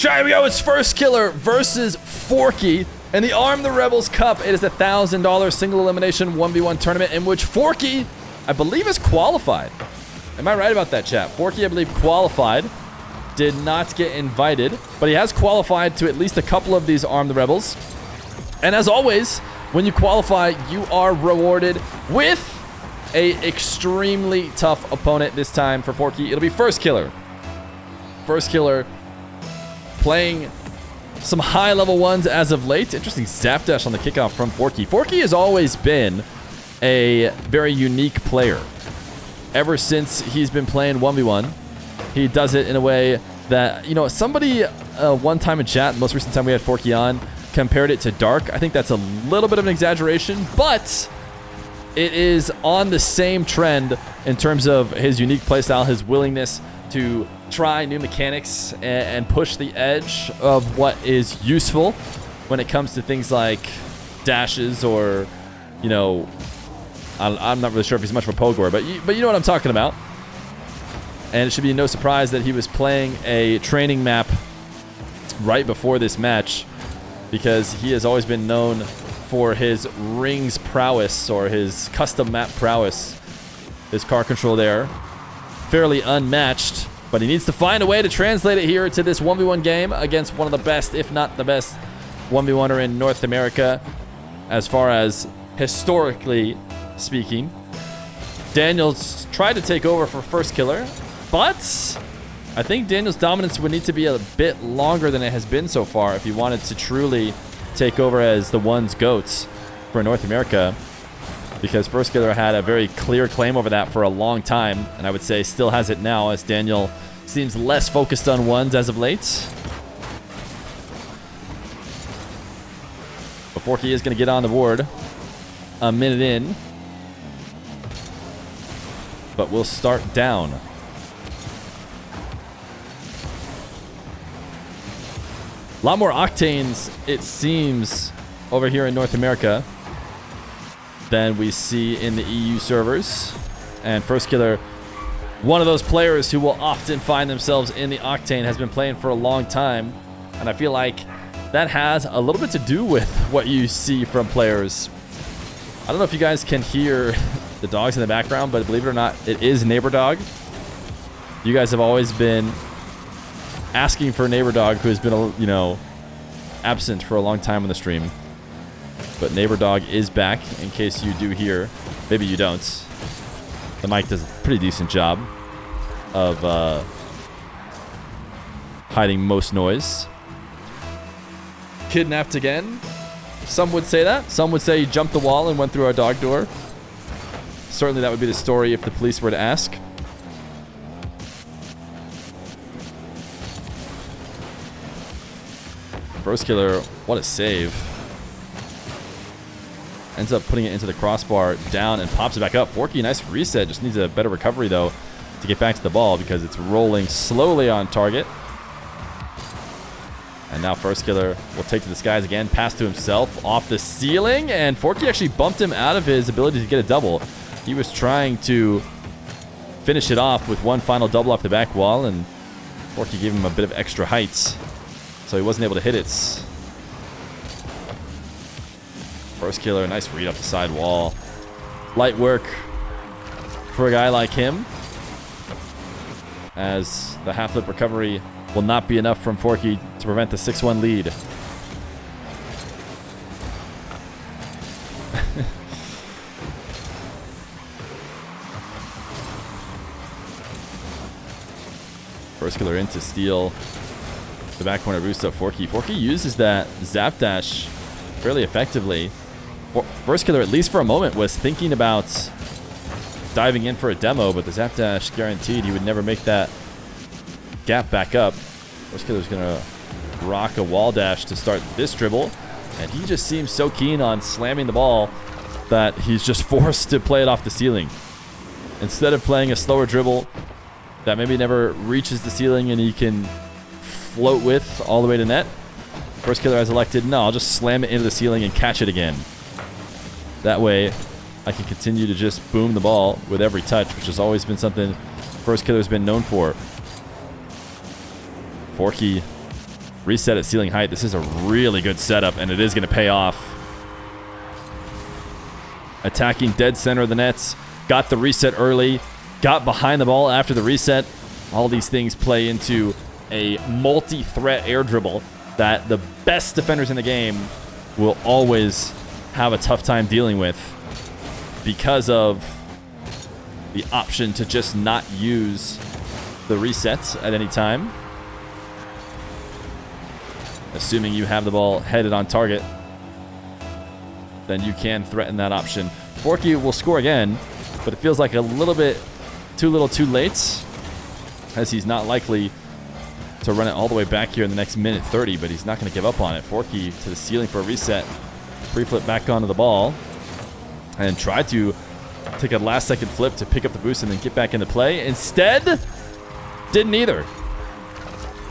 Here we go, it's Firstkiller versus Forky in the Arm the Rebels Cup. It is a $1,000 single elimination 1v1 tournament in which Forky, I believe, is qualified. Am I right about that, chat? Forky, I believe, qualified. Did not get invited, but he has qualified to at least a couple of these Arm the Rebels. And as always, when you qualify, you are rewarded with a extremely tough opponent this time for Forky. It'll be Firstkiller. Firstkiller playing some high-level ones as of late. Interesting zap dash on the kickoff from Forky. Forky has always been a very unique player. Ever since he's been playing 1v1, he does it in a way that, you know, somebody one time in chat, the most recent time we had Forky on, compared it to Dark. I think that's a little bit of an exaggeration, but it is on the same trend in terms of his unique playstyle, his willingness to try new mechanics and push the edge of what is useful when it comes to things like dashes or, you know, I'm not really sure if he's much of a Pogor, but you know what I'm talking about. And it should be no surprise that he was playing a training map right before this match, because he has always been known for his rings prowess or his custom map prowess. His car control there, fairly unmatched, but he needs to find a way to translate it here to this 1v1 game against one of the best, if not the best, 1v1er in North America, as far as historically speaking. Daniel's tried to take over for Firstkiller, but I think Daniel's dominance would need to be a bit longer than it has been so far if he wanted to truly take over as the one's GOATs for North America, because Firstkiller had a very clear claim over that for a long time, and I would say still has it now, as Daniel seems less focused on ones as of late. But Forky is going to get on the board a minute in, but we'll start down. A lot more octanes, it seems, over here in North America than we see in the EU servers. And Firstkiller, one of those players who will often find themselves in the octane, has been playing for a long time. And I feel like that has a little bit to do with what you see from players. I don't know if you guys can hear the dogs in the background, but believe it or not, it is Neighbor Dog. You guys have always been asking for Neighbor Dog, who has been, you know, absent for a long time on the stream. But Neighbor Dog is back, in case you do hear. Maybe you don't. The mic does a pretty decent job of hiding most noise. Kidnapped again. Some would say that. Some would say he jumped the wall and went through our dog door. Certainly that would be the story if the police were to ask. Firstkiller, what a save. Ends up putting it into the crossbar down and pops it back up. Forky, nice reset. Just needs a better recovery, though, to get back to the ball, because it's rolling slowly on target. And now Firstkiller will take to the skies again. Pass to himself off the ceiling. And Forky actually bumped him out of his ability to get a double. He was trying to finish it off with one final double off the back wall, and Forky gave him a bit of extra height, so he wasn't able to hit it. Firstkiller, nice read up the side wall. Light work for a guy like him, as the half-lip recovery will not be enough from Forky to prevent the 6-1 lead. Firstkiller in to steal the back corner boost of Forky. Forky uses that zap dash fairly effectively. Firstkiller, at least for a moment, was thinking about diving in for a demo, but the zap dash guaranteed he would never make that gap back up. Firstkiller's going to rock a wall dash to start this dribble, and he just seems so keen on slamming the ball that he's just forced to play it off the ceiling. Instead of playing a slower dribble that maybe never reaches the ceiling and he can float with all the way to net, Firstkiller has elected, no, I'll just slam it into the ceiling and catch it again. That way, I can continue to just boom the ball with every touch, which has always been something Firstkiller's been known for. Forky Reset at ceiling height. This is a really good setup, and it is going to pay off. Attacking dead center of the nets. Got the reset early. Got behind the ball after the reset. All these things play into a multi-threat air dribble that the best defenders in the game will always have a tough time dealing with because of the option to just not use the resets at any time. Assuming you have the ball headed on target, then you can threaten that option. Forky will score again, but it feels like a little bit too little too late, as he's not likely to run it all the way back here in the next minute 30, but he's not going to give up on it. Forky to the ceiling for a reset. Pre-flip back onto the ball and try to take a last-second flip to pick up the boost and then get back into play. Instead, didn't either.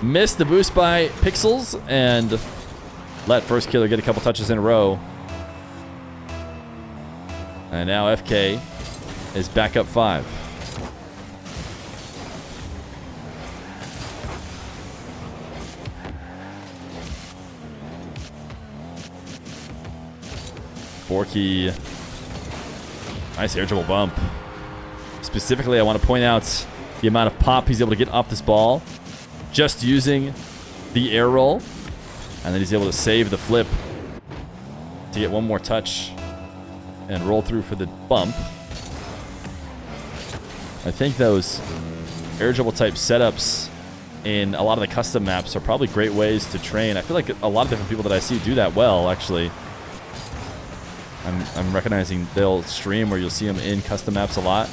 Missed the boost by pixels and let Firstkiller get a couple touches in a row. And now FK is back up 5. Forky. Nice air dribble bump. Specifically, I want to point out the amount of pop he's able to get off this ball just using the air roll. And then he's able to save the flip to get one more touch and roll through for the bump. I think those air dribble type setups in a lot of the custom maps are probably great ways to train. I feel like a lot of different people that I see do that well, actually. I'm recognizing they'll stream where you'll see them in custom maps a lot.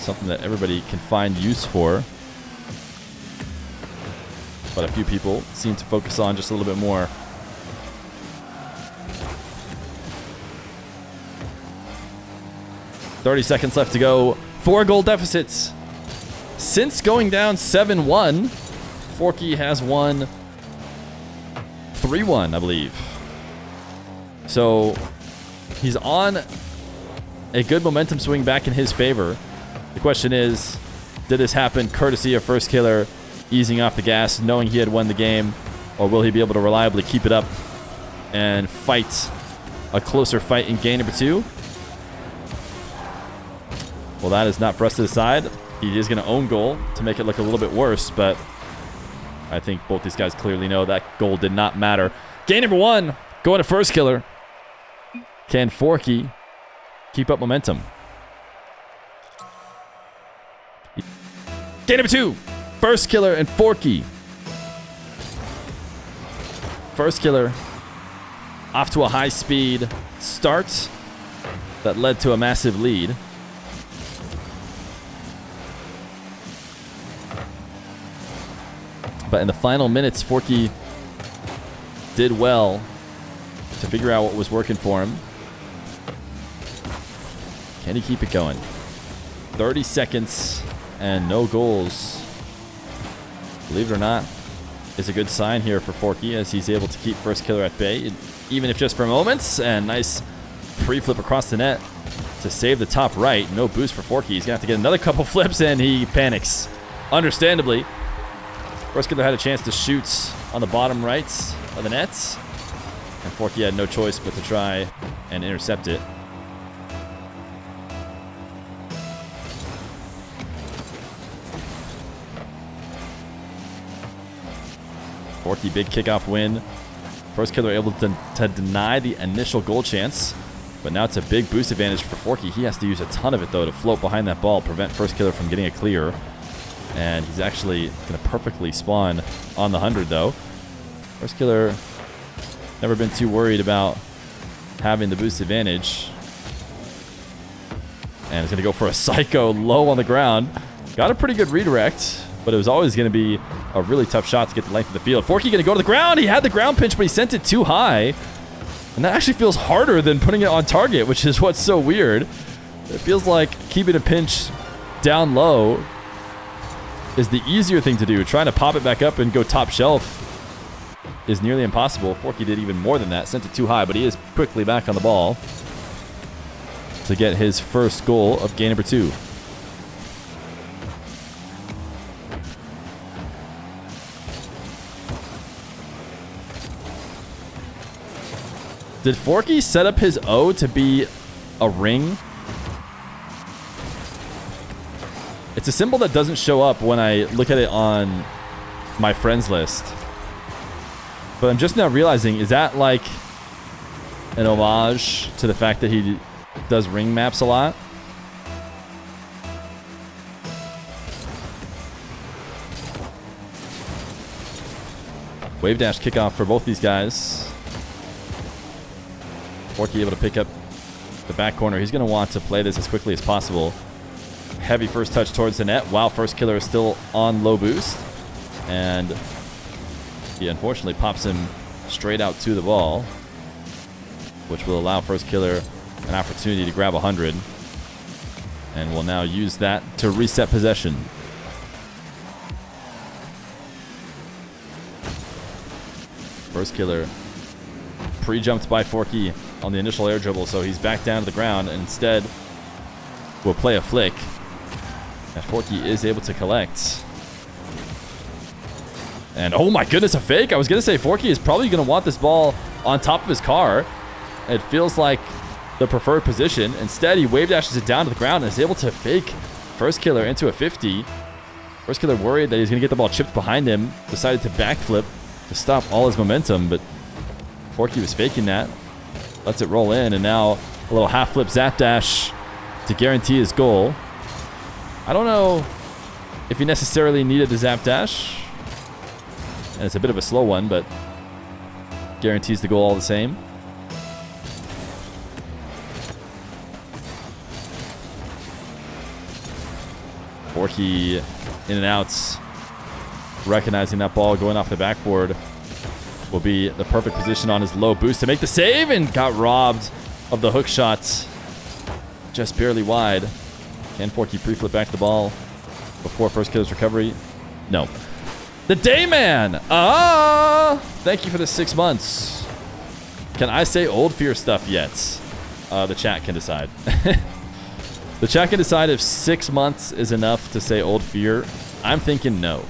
Something that everybody can find use for. But a few people seem to focus on just a little bit more. $30 seconds left to go. 4 goal deficits. Since going down 7-1, Forky has won 3-1, I believe. So he's on a good momentum swing back in his favor. The question is, did this happen courtesy of Firstkiller easing off the gas, knowing he had won the game, or will he be able to reliably keep it up and fight a closer fight in game number 2? Well, that is not for us to decide. He is going to own goal to make it look a little bit worse, but I think both these guys clearly know that goal did not matter. Game number 1, going to Firstkiller. Can Forky keep up momentum? Game number 2, Firstkiller and Forky. Firstkiller off to a high-speed start that led to a massive lead. But in the final minutes, Forky did well to figure out what was working for him. Can he keep it going? 30 seconds and no goals. Believe it or not, is a good sign here for Forky as he's able to keep Firstkiller at bay, even if just for moments. And nice pre-flip across the net to save the top right. No boost for Forky. He's going to have to get another couple flips and he panics. Understandably. Firstkiller had a chance to shoot on the bottom right of the nets, and Forky had no choice but to try and intercept it. Forky, big kickoff win. Firstkiller able to deny the initial goal chance, but now it's a big boost advantage for Forky. He has to use a ton of it, though, to float behind that ball, prevent Firstkiller from getting a clear. And he's actually going to perfectly spawn on the 100, though. Firstkiller never been too worried about having the boost advantage. And he's going to go for a psycho low on the ground. Got a pretty good redirect, but it was always going to be a really tough shot to get the length of the field. Forky going to go to the ground. He had the ground pinch, but he sent it too high. And that actually feels harder than putting it on target, which is what's so weird. It feels like keeping a pinch down low is the easier thing to do. Trying to pop it back up and go top shelf is nearly impossible. Forky did even more than that. Sent it too high, but he is quickly back on the ball to get his first goal of game number 2. Did Forky set up his O to be a ring? It's a symbol that doesn't show up when I look at it on my friends list. But I'm just now realizing, is that like an homage to the fact that he does ring maps a lot? Wave dash kickoff for both these guys. Forky able to pick up the back corner. He's going to want to play this as quickly as possible. Heavy first touch towards the net while Firstkiller is still on low boost. And he unfortunately pops him straight out to the ball, which will allow Firstkiller an opportunity to grab 100. And will now use that to reset possession. Firstkiller pre-jumped by Forky on the initial air dribble, so he's back down to the ground and instead will play a flick. And Forky is able to collect. And oh my goodness, a fake. I was going to say Forky is probably going to want this ball on top of his car. It feels like the preferred position. Instead, he wave dashes it down to the ground and is able to fake Firstkiller into a 50. Firstkiller worried that he's going to get the ball chipped behind him. Decided to backflip to stop all his momentum, but Forky was faking that. Lets it roll in, and now a little half flip zap dash to guarantee his goal. I don't know if he necessarily needed the zap dash. And it's a bit of a slow one, but guarantees the goal all the same. Forky in and outs. Recognizing that ball going off the backboard will be the perfect position on his low boost to make the save, and got robbed of the hook shot. Just barely wide. Can Forky pre-flip back the ball before Firstkiller's recovery? No. The Dayman! Thank you for the 6 months. Can I say old Feer stuff yet? The chat can decide. The chat can decide if 6 months is enough to say old Feer. I'm thinking no.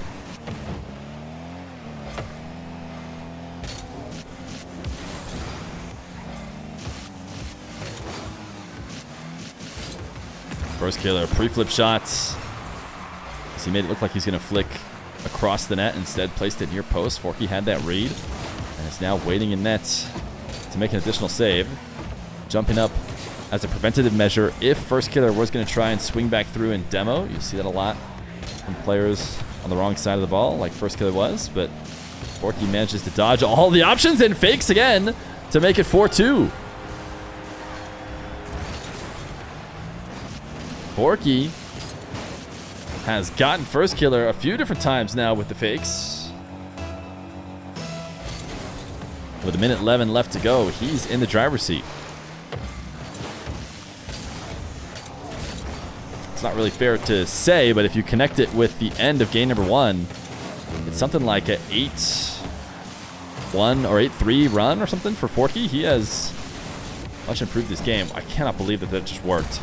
Firstkiller pre-flip shots. He made it look like he's going to flick across the net. Instead, placed it near post. Forky had that read and is now waiting in net to make an additional save. Jumping up as a preventative measure if Firstkiller was going to try and swing back through and demo. You see that a lot from players on the wrong side of the ball, like Firstkiller was, but Forky manages to dodge all the options and fakes again to make it 4-2. Forky has gotten Firstkiller a few different times now with the fakes. With 1:11 left to go, he's in the driver's seat. It's not really fair to say, but if you connect it with the end of game number 1, it's something like an 8-1 or 8-3 run or something for Forky. He has much improved this game. I cannot believe that just worked.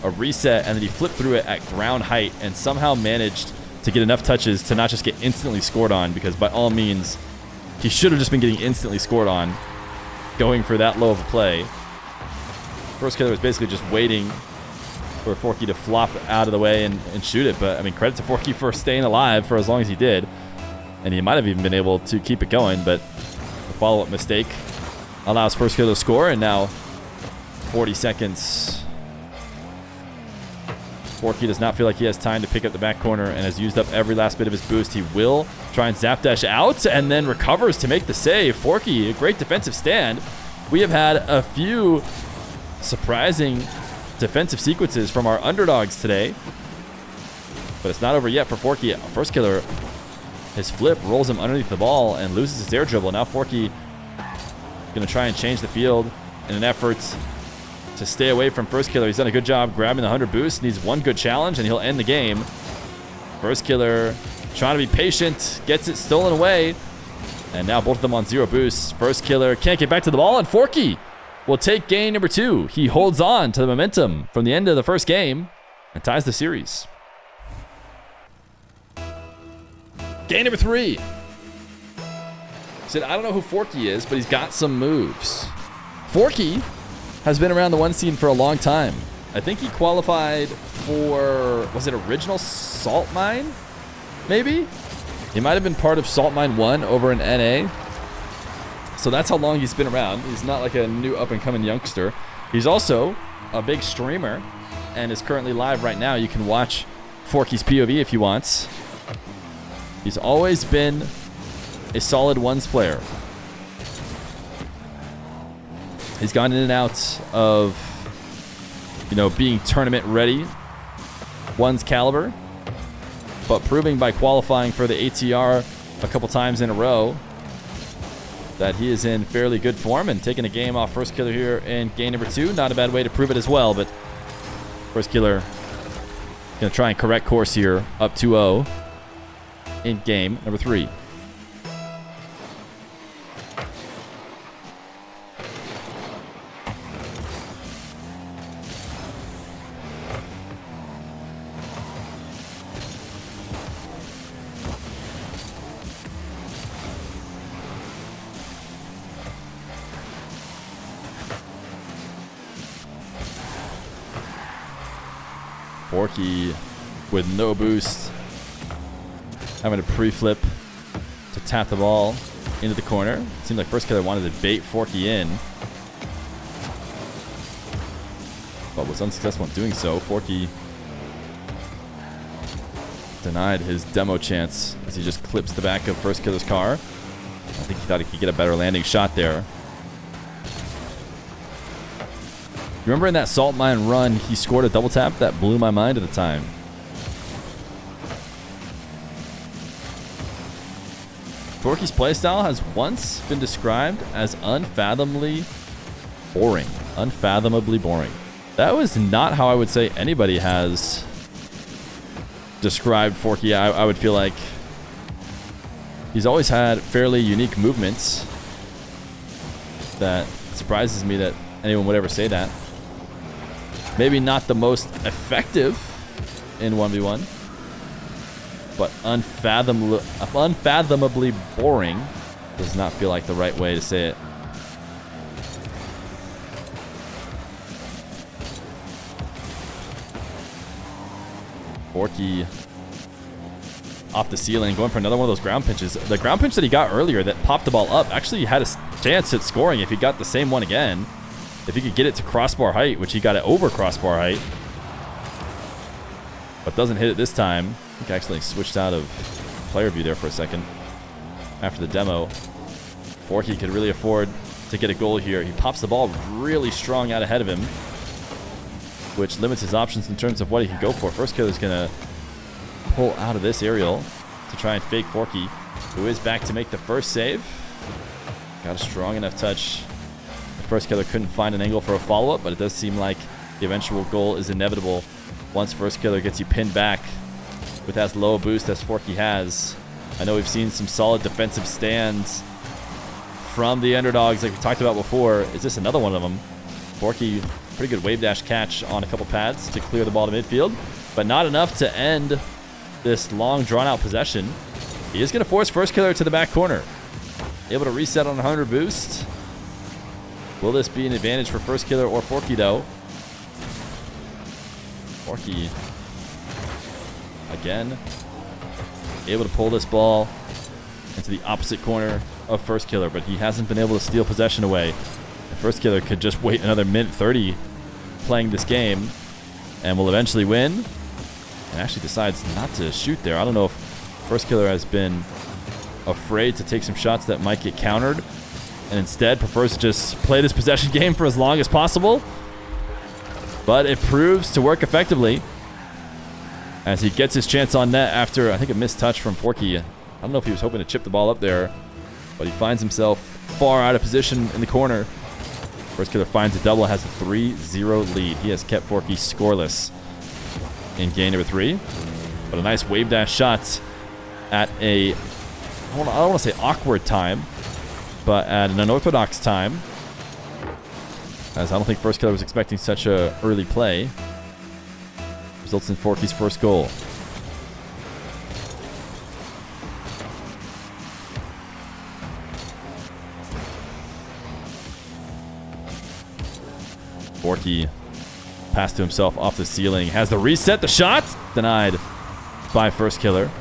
A reset, and then he flipped through it at ground height and somehow managed to get enough touches to not just get instantly scored on, because by all means, he should have just been getting instantly scored on going for that low of a play. Firstkiller was basically just waiting for Forky to flop out of the way and shoot it, but I mean, credit to Forky for staying alive for as long as he did, and he might have even been able to keep it going, but the follow-up mistake allows Firstkiller to score, and now 40 seconds. Forky does not feel like he has time to pick up the back corner and has used up every last bit of his boost. He will try and zap dash out and then recovers to make the save. Forky, a great defensive stand. We have had a few surprising defensive sequences from our underdogs today, but it's not over yet for Forky. Firstkiller, his flip rolls him underneath the ball and loses his air dribble. Now Forky going to try and change the field in an effort to stay away from Firstkiller. He's done a good job grabbing the 100 boost. Needs one good challenge, and he'll end the game. Firstkiller trying to be patient, gets it stolen away, and now both of them on 0 boosts. Firstkiller can't get back to the ball, and Forky will take game number 2. He holds on to the momentum from the end of the first game and ties the series. Game number 3. Said, I don't know who Forky is, but he's got some moves. Forky has been around the one scene for a long time. I think he qualified for, was it original Salt Mine? Maybe? He might have been part of Salt Mine 1 over in NA. So that's how long he's been around. He's not like a new up-and-coming youngster. He's also a big streamer and is currently live right now. You can watch Forky's POV if you want. He's always been a solid ones player. He's gone in and out of, you know, being tournament ready, ones caliber, but proving by qualifying for the ATR a couple times in a row that he is in fairly good form and taking a game off Firstkiller here in game number 2. Not a bad way to prove it as well, but Firstkiller going to try and correct course here, up 2-0 in game number 3. Forky with no boost, having a pre-flip to tap the ball into the corner. It seemed like Firstkiller wanted to bait Forky in, but was unsuccessful in doing so. Forky denied his demo chance as he just clips the back of Firstkiller's car. I think he thought he could get a better landing shot there. Remember in that Salt Mine run, he scored a double tap that blew my mind at the time. Forky's playstyle has once been described as unfathomably boring. Unfathomably boring. That was not how I would say anybody has described Forky. I would feel like he's always had fairly unique movements. That surprises me that anyone would ever say that. Maybe not the most effective in 1v1, but unfathomably boring does not feel like the right way to say it. Forky off the ceiling, going for another one of those ground pinches. The ground pinch that he got earlier that popped the ball up actually had a chance at scoring if he got the same one again. If he could get it to crossbar height, which he got it over crossbar height, but doesn't hit it this time. I think I actually switched out of player view there for a second after the demo. Forky could really afford to get a goal here. He pops the ball really strong out ahead of him, which limits his options in terms of what he can go for. Firstkiller's going to pull out of this aerial to try and fake Forky, who is back to make the first save. Got a strong enough touch. Firstkiller couldn't find an angle for a follow-up, but it does seem like the eventual goal is inevitable once Firstkiller gets you pinned back with as low a boost as Forky has. I know we've seen some solid defensive stands from the underdogs like we talked about before. Is this another one of them? Forky, pretty good wave dash catch on a couple pads to clear the ball to midfield, but not enough to end this long drawn-out possession. He is going to force Firstkiller to the back corner. Able to reset on 100 boost. Will this be an advantage for Firstkiller or Forky, though? Forky, again, able to pull this ball into the opposite corner of Firstkiller, but he hasn't been able to steal possession away. And Firstkiller could just wait another minute 30 playing this game and will eventually win. And actually decides not to shoot there. I don't know if Firstkiller has been afraid to take some shots that might get countered, and instead prefers to just play this possession game for as long as possible. But it proves to work effectively as he gets his chance on net after, I think, a missed touch from Forky. I don't know if he was hoping to chip the ball up there, but he finds himself far out of position in the corner. Firstkiller finds a double, has a 3-0 lead. He has kept Forky scoreless in game number 3. But a nice wave dash shot at a, I don't want to say awkward time, but at an unorthodox time, as I don't think Firstkiller was expecting such a early play. Results in Forky's first goal. Forky pass to himself off the ceiling. Has the reset. The shot denied by Firstkiller.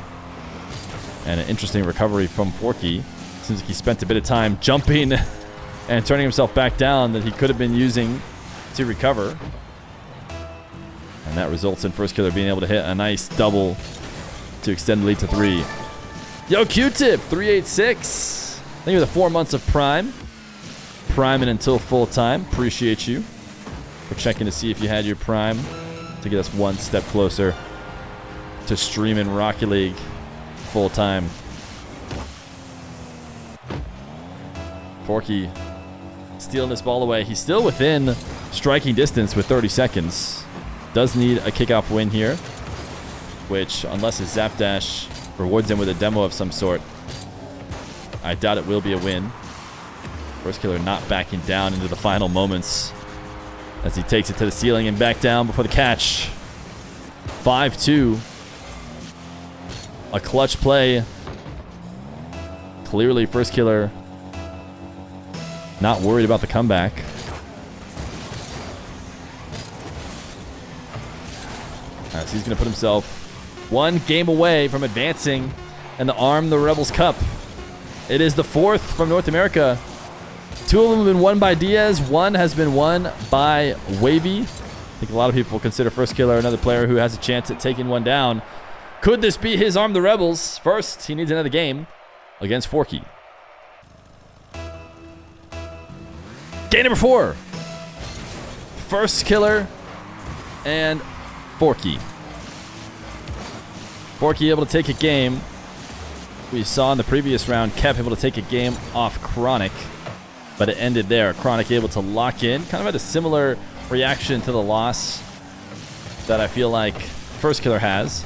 And an interesting recovery from Forky. Seems like he spent a bit of time jumping and turning himself back down that he could have been using to recover. And that results in Firstkiller being able to hit a nice double to extend the lead to 3. Yo, Q-Tip, 386. Thank you for the 4 months of Prime. Priming until full time. Appreciate you for checking to see if you had your Prime to get us one step closer to streaming Rocket League full time. Forky stealing this ball away. He's still within striking distance with 30 seconds. Does need a kickoff win here, which, unless his Zap Dash rewards him with a demo of some sort, I doubt it will be a win. Firstkiller not backing down into the final moments as he takes it to the ceiling and back down before the catch. 5-2. A clutch play. Clearly, Firstkiller not worried about the comeback. As he's going to put himself one game away from advancing in the Arm the Rebels Cup. It is the 4th from North America. 2 of them have been won by Diaz. 1 has been won by Wavy. I think a lot of people consider Firstkiller another player who has a chance at taking one down. Could this be his Arm the Rebels? First, he needs another game against Forky. Game number 4. Firstkiller and Forky. Forky able to take a game. We saw in the previous round, Kev able to take a game off Chronic, but it ended there. Chronic able to lock in. Kind of had a similar reaction to the loss that I feel like Firstkiller has.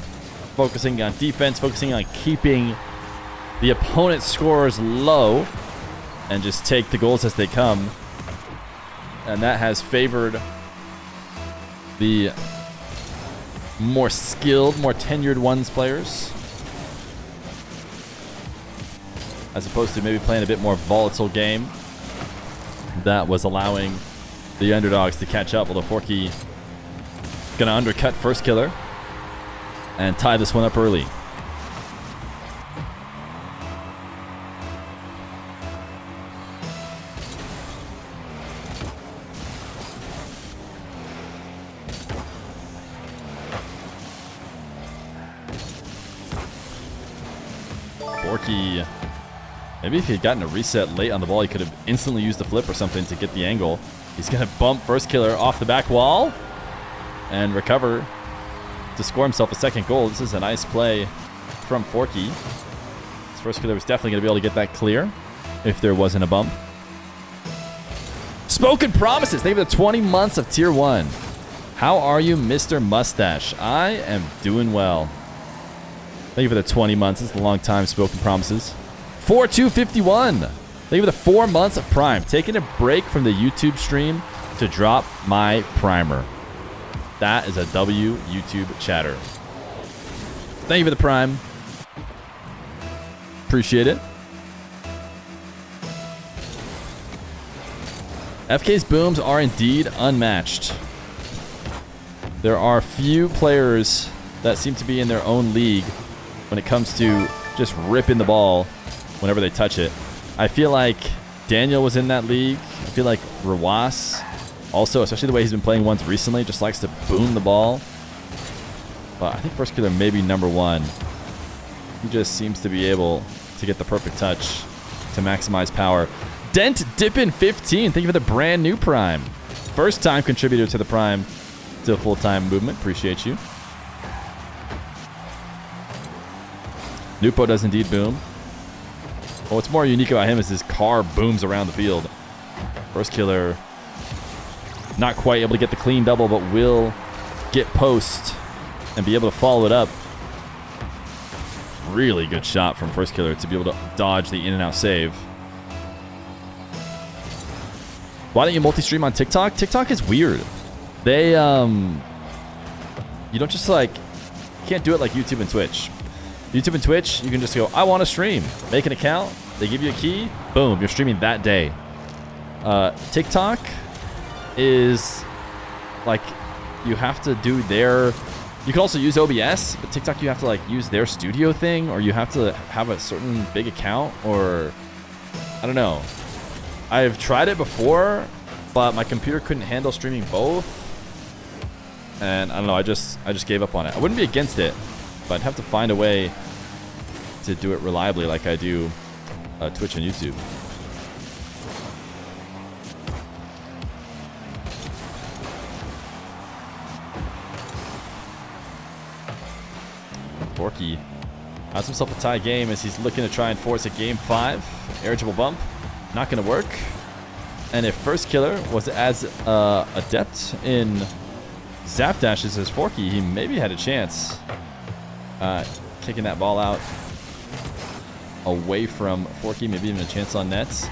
Focusing on defense, focusing on keeping the opponent's scores low and just take the goals as they come. And that has favored the more skilled, more tenured ones players, as opposed to maybe playing a bit more volatile game that was allowing the underdogs to catch up. Although Forky gonna undercut Firstkiller and tie this one up early. Forky, maybe if he had gotten a reset late on the ball, he could have instantly used the flip or something to get the angle. He's going to bump Firstkiller off the back wall and recover to score himself a second goal. This is a nice play from Forky. This Firstkiller was definitely going to be able to get that clear if there wasn't a bump. Spoken Promises. Thank you for the 20 months of Tier 1. How are you, Mr. Mustache? I am doing well. Thank you for the 20 months. It's a long time, Spoken Promises. 4251. Thank you for the 4 months of Prime. Taking a break from the YouTube stream to drop my primer. That is a W YouTube chatter. Thank you for the Prime. Appreciate it. FK's booms are indeed unmatched. There are few players that seem to be in their own league when it comes to just ripping the ball whenever they touch it. I feel like Daniel was in that league. I feel like Rawas also, especially the way he's been playing ones recently, just likes to boom the ball. But I think Firstkiller may be number 1. He just seems to be able to get the perfect touch to maximize power. Dent Dippin 15, thank you for the brand new Prime. First time contributor to the Prime, to full-time movement. Appreciate you. Nupo does indeed boom. Well, what's more unique about him is his car booms around the field. Firstkiller not quite able to get the clean double, but will get post and be able to follow it up. Really good shot from Firstkiller to be able to dodge the in and out save. Why don't you multi-stream on TikTok? TikTok is weird. They, you don't just like, you can't do it like YouTube and Twitch. YouTube and Twitch, you can just go, I want to stream. Make an account. They give you a key. Boom, you're streaming that day. TikTok is like, you have to do their... You can also use OBS, but TikTok you have to like use their studio thing, or you have to have a certain big account, or... I don't know. I've tried it before, but my computer couldn't handle streaming both. And I don't know, I just gave up on it. I wouldn't be against it, but I'd have to find a way to do it reliably like I do Twitch and YouTube. Forky has himself a tie game as he's looking to try and force a game 5. Irritable bump, not going to work. And if Firstkiller was as adept in zap dashes as Forky, he maybe had a chance kicking that ball out away from Forky, maybe even a chance on nets.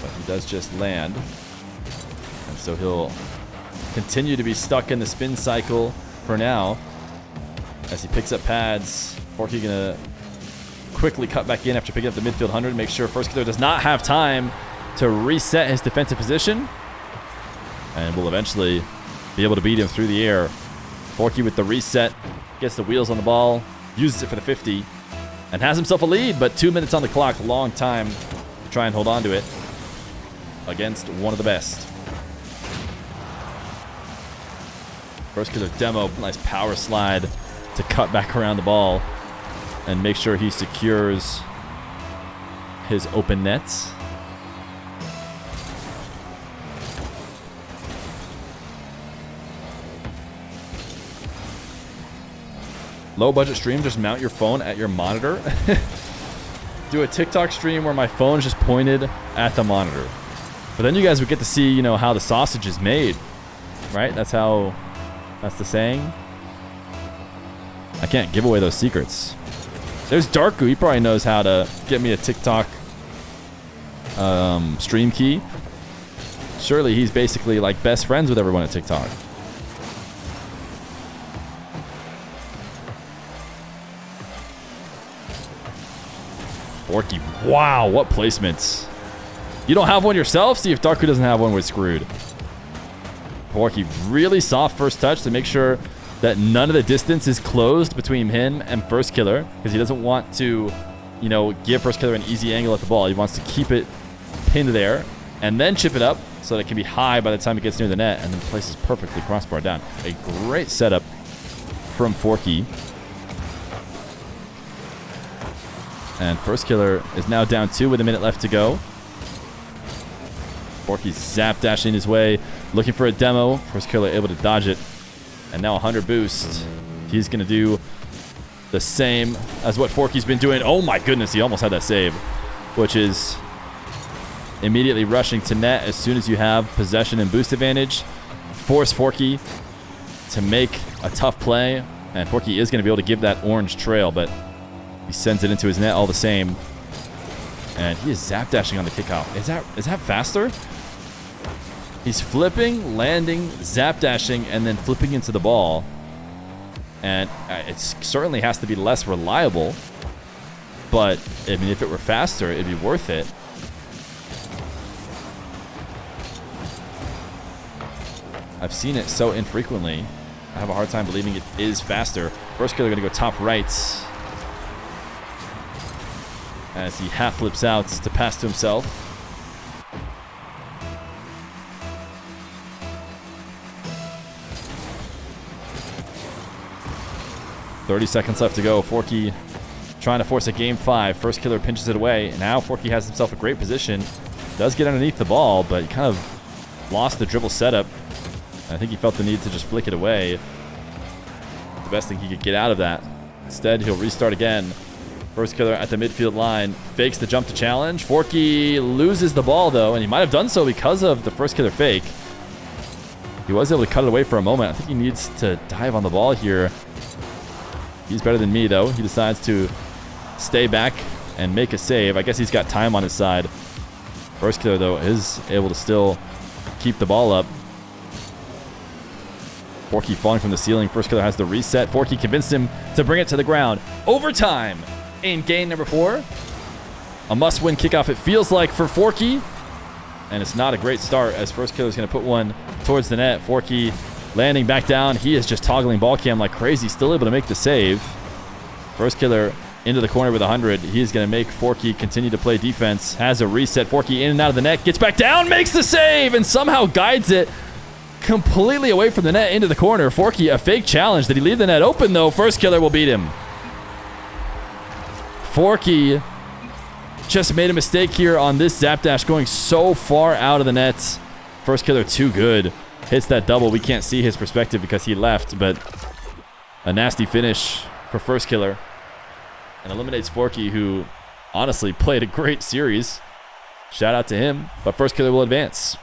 But he does just land. And so he'll continue to be stuck in the spin cycle for now. As he picks up pads, Forky gonna quickly cut back in after picking up the midfield 100. Make sure Firstkiller does not have time to reset his defensive position. And will eventually be able to beat him through the air. Forky with the reset, gets the wheels on the ball, uses it for the 50, and has himself a lead, but 2 minutes on the clock. Long time to try and hold on to it against one of the best. Firstkiller demo, nice power slide to cut back around the ball and make sure he secures his open nets. Low budget stream, just mount your phone at your monitor. Do a TikTok stream where my phone is just pointed at the monitor. But then you guys would get to see, you know, how the sausage is made, right? That's the saying. I can't give away those secrets. There's Darku. He probably knows how to get me a TikTok stream key. Surely he's basically like best friends with everyone at TikTok. Forky. Wow, what placements. You don't have one yourself? See if Darku doesn't have one, we're screwed. Forky, really soft first touch to make sure that none of the distance is closed between him and Firstkiller, because he doesn't want to, you know, give Firstkiller an easy angle at the ball. He wants to keep it pinned there and then chip it up so that it can be high by the time it gets near the net, and then places perfectly crossbar down. A great setup from Forky. And Firstkiller is now down 2 with a minute left to go. Forky's zap dashing his way, looking for a demo. Firstkiller able to dodge it. And now 100 boost. He's going to do the same as what Forky's been doing. Oh my goodness, he almost had that save. Which is immediately rushing to net as soon as you have possession and boost advantage. Force Forky to make a tough play. And Forky is going to be able to give that orange trail, but he sends it into his net all the same. And he is zap dashing on the kickoff. Is that faster? He's flipping, landing, zap dashing, and then flipping into the ball. And it certainly has to be less reliable. But, I mean, if it were faster, it'd be worth it. I've seen it so infrequently. I have a hard time believing it is faster. Firstkiller going to go top right. As he half flips out to pass to himself. 30 seconds left to go. Forky trying to force a game 5. Firstkiller pinches it away. And now Forky has himself a great position. Does get underneath the ball, but he kind of lost the dribble setup. I think he felt the need to just flick it away. The best thing he could get out of that. Instead, he'll restart again. Firstkiller at the midfield line. Fakes the jump to challenge. Forky loses the ball, though, and he might have done so because of the Firstkiller fake. He was able to cut it away for a moment. I think he needs to dive on the ball here. He's better than me, though. He decides to stay back and make a save. I guess he's got time on his side. Firstkiller, though, is able to still keep the ball up. Forky falling from the ceiling. Firstkiller has the reset. Forky convinced him to bring it to the ground. Overtime in game number 4. A must-win kickoff, it feels like, for Forky. And it's not a great start, as Firstkiller is going to put one towards the net. Forky landing back down. He is just toggling ball cam like crazy. Still able to make the save. Firstkiller into the corner with 100. He is going to make Forky continue to play defense. Has a reset. Forky in and out of the net. Gets back down. Makes the save. And somehow guides it completely away from the net into the corner. Forky, a fake challenge. Did he leave the net open, though? Firstkiller will beat him. Forky just made a mistake here on this zap dash, going so far out of the net. Firstkiller too good. Hits that double. We can't see his perspective because he left, but a nasty finish for Firstkiller. And eliminates Forky, who honestly played a great series. Shout out to him, but Firstkiller will advance.